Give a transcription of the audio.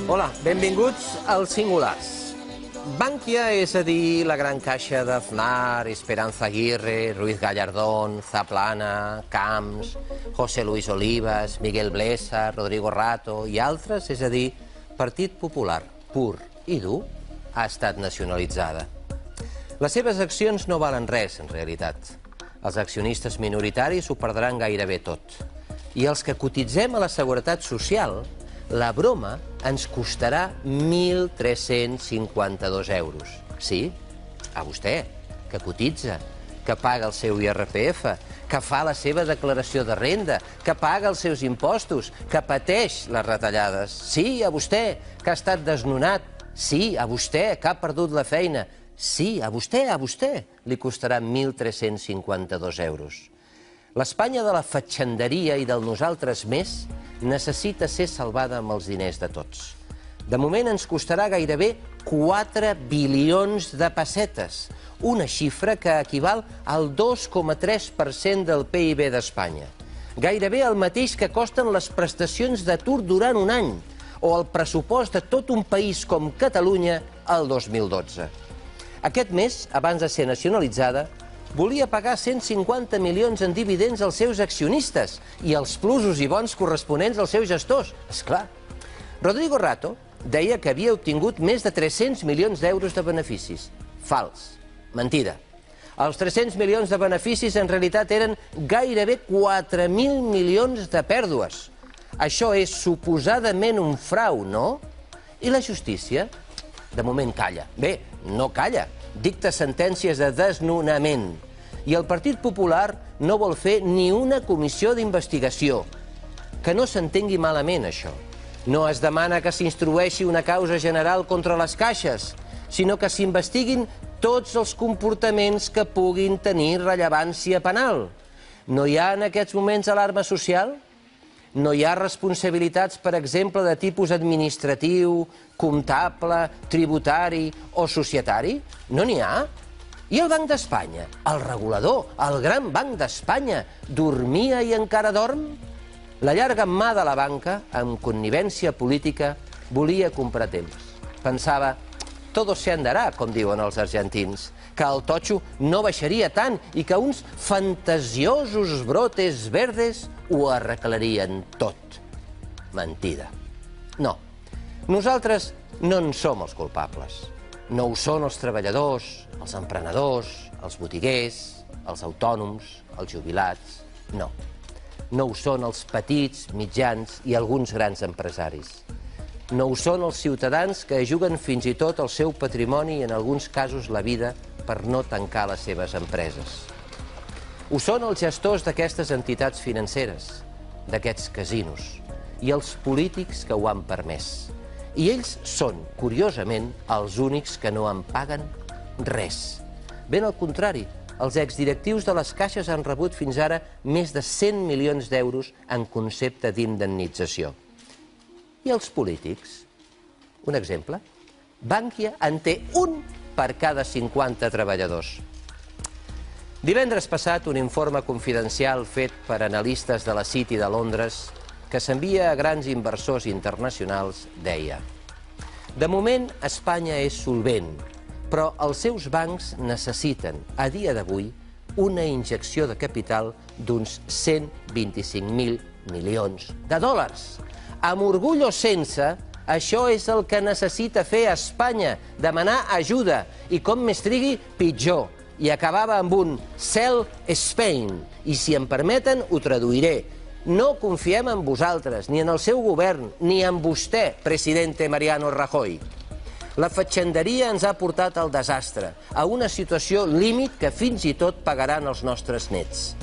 Hola, benvinguts als Singulars. Bankia, és a dir, la gran caixa d'Aznar, Esperanza Aguirre, Ruiz Gallardón, Zaplana, Camps, José Luis Olivas, Miguel Blesa, Rodrigo Rato i altres, és a dir, Partit Popular, pur i dur, ha estat nacionalitzada. Les seves accions no valen res, en realitat. Els accionistes minoritaris ho perdran gairebé tot. I els que cotitzem a la Seguretat Social, la broma ens costarà 1.352 euros. Sí, a vostè, que cotitza, que paga el seu IRPF, que fa la seva declaració de renda, que paga els seus impostos, que pateix les retallades. Sí, a vostè, que ha estat desnonat. Sí, a vostè, que ha perdut la feina. Sí, a vostè li costarà 1.352 euros. L'Espanya de la fatxenderia i del nosaltres més necessita ser salvada amb els diners de tots. De moment ens costarà gairebé 4 bilions de pessetes, una xifra que equival al 2,3% del PIB d'Espanya. Gairebé el mateix que costen les prestacions d'atur durant un any, o el pressupost de tot un país com Catalunya el 2012. Aquest mes, abans de ser nacionalitzada, volia pagar 150 milions en dividends als seus accionistes i els plusos i bons corresponents als seus gestors. És clar. Rodrigo Rato deia que havia obtingut més de 300 milions d'euros de beneficis. Fals. Mentida. Els 300 milions de beneficis en realitat eren gairebé 4.000 milions de pèrdues. Això és suposadament un frau, no? I la justícia? De moment calla. Bé, no calla. Dicta sentències de desnonament. I el Partit Popular no vol fer ni una comissió d'investigació. Que no s'entengui malament, això. No es demana que s'instrueixi una causa general contra les caixes, sinó que s'investiguin tots els comportaments que puguin tenir rellevància penal. No hi ha en aquests moments alarma social? No hi ha responsabilitats, per exemple, de tipus administratiu, comptable, tributari o societari? No n'hi ha? I el Banc d'Espanya, el regulador, el gran Banc d'Espanya, dormia i encara dorm? La llarga mà de la banca, amb connivència política, volia comprar temps. Pensava, todo se andará, com diuen els argentins, que el totxo no baixaria tant i que uns fantasiosos brotes verdes ho arreglarien tot. Mentida. No. Nosaltres no en som els culpables. No ho són els treballadors, els emprenedors, els botiguers, els autònoms, els jubilats. No. No ho són els petits, mitjans i alguns grans empresaris. No ho són els ciutadans que juguen fins i tot el seu patrimoni i en alguns casos la vida per no tancar les seves empreses. Ho són els gestors d'aquestes entitats financeres, d'aquests casinos, i els polítics que ho han permès. I ells són, curiosament, els únics que no en paguen res. Ben al contrari, els exdirectius de les caixes han rebut fins ara més de 100 milions d'euros en concepte d'indemnització. I els polítics? Un exemple. Bankia en té un per cada 50 treballadors. Divendres passat, un informe confidencial fet per analistes de la City de Londres que s'envia a grans inversors internacionals deia: de moment, Espanya és solvent, però els seus bancs necessiten, a dia d'avui, una injecció de capital d'uns 125.000 milions de dòlars. Amb orgull o sense, això és el que necessita fer Espanya, demanar ajuda, i com més trigui, pitjor. I acabava amb un sell Spain, i si em permeten ho traduiré. No confiem en vosaltres, ni en el seu govern, ni en vostè, presidente Mariano Rajoy. La fatxenderia ens ha portat al desastre, a una situació límit que fins i tot pagaran els nostres nets.